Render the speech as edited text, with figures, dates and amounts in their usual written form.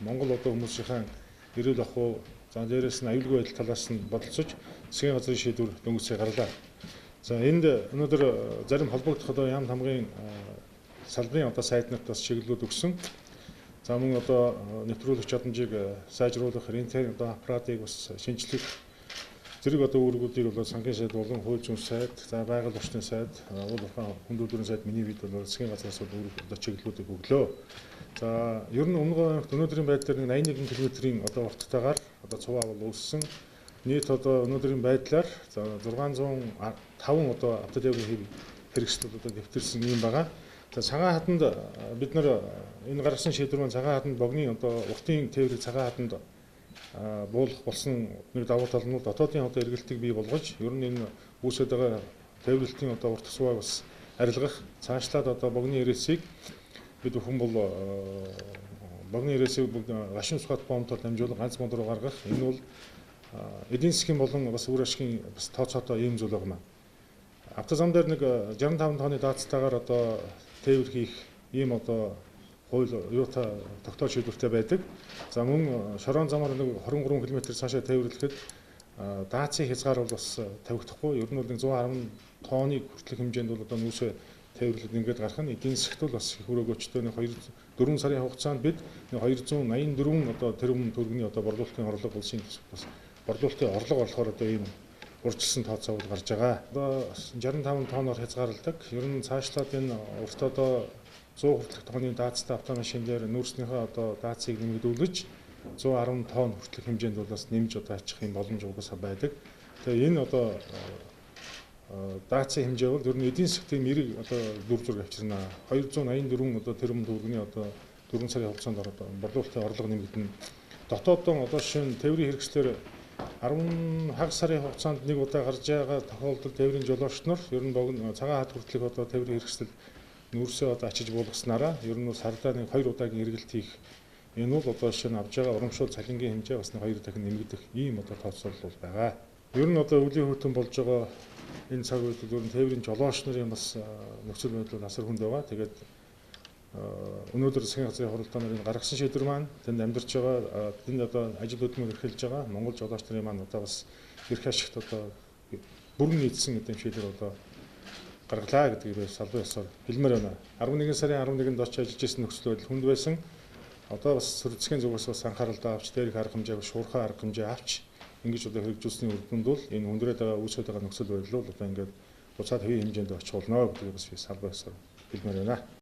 Монгол одоо хүмүүсийн эрүүл ахуй, за дээрээс нь аюулгүй байдал талаас нь бодолцож засгийн газрын шийдвэр дөнгөцөө гарлаа. За энд өнөөдөр зарим холбогдох одоо яам хамгийн салбарын одоо сайд нарт бас чиглэлүүд өгсөн. За мөн одоо нэвтрүүлэх чадамжийг сайжруулах, интернет одоо аппаратыг бас шинжлэх зэрэг одоо үүргүүдийг бол санхүү сайд болон хууль зүйн сайд, за байгаль орчны сайд, уул уурхай хүндрэлтийн сайд миний бид бол засгийн газраас бол одоо чиглэлүүдийг өглөө. За ер нь өнөөдрийн байдлаар 81 км-ийн одоо урттайгаар одоо цуваа бол үүссэн. Нийт одоо өнөөдрийн байдлаар за 605 одоо автотеврийн хэрэгсэл одоо дэвтэрсэн юм байгаа. За цагаан хатанд бид нар энэ гаргасан шийдвэр маань цагаан хатанд богны одоо уртын тээврийг цагаан хатанд буулгах болсон нэг давуу тал нь дотоодын одоо эргэлтийг бий болгож ер нь энэ үүсэж байгаа тээвэрлэлтийн одоо урт цуваа бас арилгах цаашлаад одоо богны ирээсийг бид бүхэн бол богны ирээсийг гашуун сухат бомбоор дамжуулан ганц мод руу гаргах энэ бол эдийн засгийн болон бас үр ашигын бас тооцоотой ийм зүйл байна. Автозам дээр нэг 65 тонны даацтайгаар одоо тээвэр хийх ийм одоо хууль юутай тогтоол шийдвэртэй байдаг. За мөн шорон замаар нэг 23 км цаашаа тээвэрлэхэд даацын хязгаар бол бас тавигдахгүй. Ер нь бол 110 тонны хүртэлх хэмжээнд бол одоо нүүсээ тээвэрлээд ингээд гарах нь эдийн засгт бол бас их өрөөгөөчтэй 4 сарын хугацаанд бид 284 одоо тэрбум төгрөгийн одоо борлуулалтын орлого улсын бас борлуулалтын орлого болохоор одоо ийм урьдчилсан тооцоо бол гарч байгаа. Одоо 65 тонноор хязгаарладаг. Ер нь цаашлаад энэ урт одоо 100 хүртэлх тонны даацтай автомашин дээр нүүрснийхээ одоо даацыг нэмэгдүүлж 110 тонн хүртэлх хэмжээнд бол бас нэмж одоо ачих юм боломж угаасаа байдаг. Тэгээ энэ одоо даацын хэмжээ бол ер нь эдийн засгийн мэрэг одоо дүр зураг авчирна. 284 одоо тэрбум төгрөгийн одоо 4 сарын хугацаанд одоо борлуулалтын орлого нэмэгдэнэ. Дотооддоо одоо жишээ нь тээврийн хэрэгслэр 10 хагас сарын хугацаанд нэг удаа гарч байгаа тохиолдолд тээврийн жолооч нар ер нь цагаан хат хүртэлх одоо тээврийн хэрэгсэл нүүрсээ одоо ачиж буулгаснараа ер нь сардаа нэг 2 удаагийн эргэлт хийх энэ бол одоо жишээ нь авж байгаа урамшуул цалингийн хэмжээ бас нэг 2 дахин нэмэгдэх ийм одоо тооцоол бол байгаа. Ер нь одоо үлийн хөтөн болж байгаа энэ цаг үед ер нь тээврийн жолооч нарын бас нөхцөл байдал асар хүнд байгаа. Тэгээд өнөөдөр засгийн газрын хуралдаанаар гаргасан шийдвэр маань тэнд амьдарч байгаа тэнд одоо ажил хөдөлмөр эрхэлж байгаа монгол жолооч нарын маань одоо бас эрх ашигт одоо бүрэн нийцсэн гэдэг шийдвэр одоо гаргалаа гэдгийг салбарын ёсоор хэлмээр байна. 11 сарын 11-нд очиж ажиллаж исэн нөхцөл байдал хүнд байсан. Одоо бас засгийн зүгээс бас анхааралтай авч дээрх арга хэмжээ, шуурхай арга хэмжээ авч ингэж одоо хэрэгжүүлсний үр дүнд бол энэ хүндрээд байгаа үүсэж байгаа нөхцөл байдал бол одоо ингээд буцаад хэвийн хэмжээнд очих болно гэдгийг бас салбарын ёсоор хэлмээр байна.